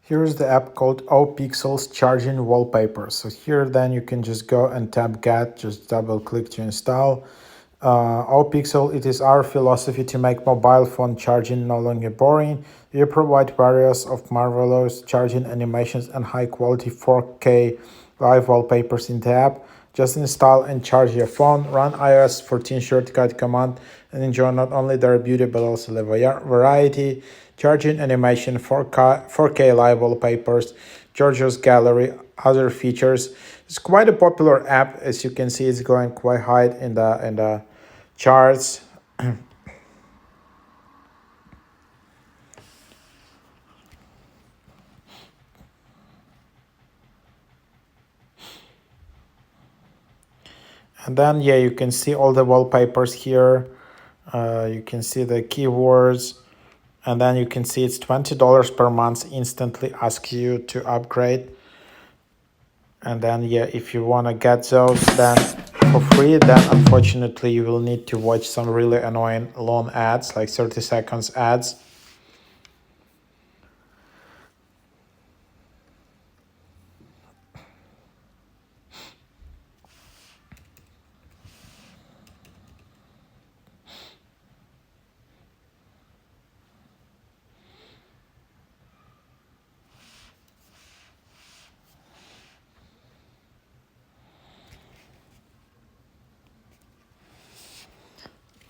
Here's the app called OPixels Charging Wallpaper. So here then you can just go and tap Get, just double click to install. OPixel, it is our philosophy to make mobile phone charging no longer boring. We provide various of marvelous charging animations and high quality 4K live wallpapers in the app. Just install and charge your phone, run iOS 14 shortcut command, and enjoy not only their beauty but also the variety, charging animation, 4K live wallpapers, Georgia's gallery, other features. It's quite a popular app. As you can see, it's going quite high in the charts. And then, yeah, you can see all the wallpapers here. You can see the keywords. And then you can see it's $20 per month, instantly ask you to upgrade. And then, yeah, if you want to get those then for free, then unfortunately you will need to watch some really annoying long ads, like 30 seconds ads.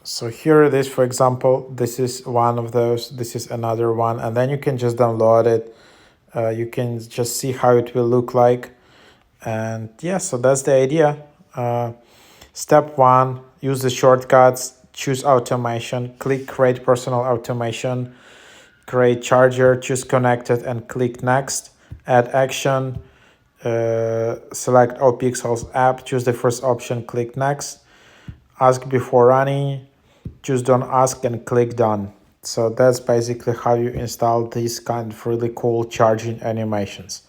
So here it is, for example, this is one of those, this is another one, and then you can just download it. You can just see how it will look like. And yeah, so that's the idea. Step one, use the shortcuts, choose automation, click create personal automation, create charger, choose connected and click next, add action, select OPixels app, choose the first option, click next, ask before running, choose don't ask and click done. So that's basically how you install these kind of really cool charging animations.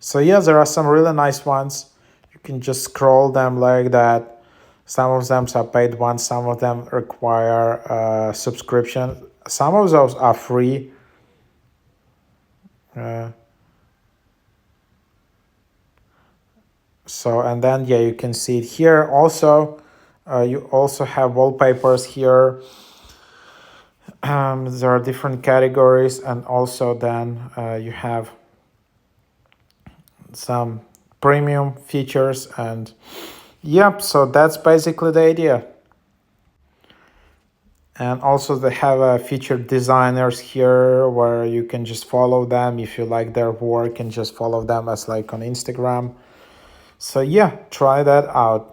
So yeah, there are some really nice ones. You can just scroll them like that. Some of them are paid ones, some of them require subscription. Some of those are free. So, and then, yeah, you can see it here. Also, you also have wallpapers here. There are different categories, and also then you have some premium features. And yep, so that's basically the idea. And also they have featured designers here where you can just follow them if you like their work and just follow them as like on Instagram. So yeah, try that out.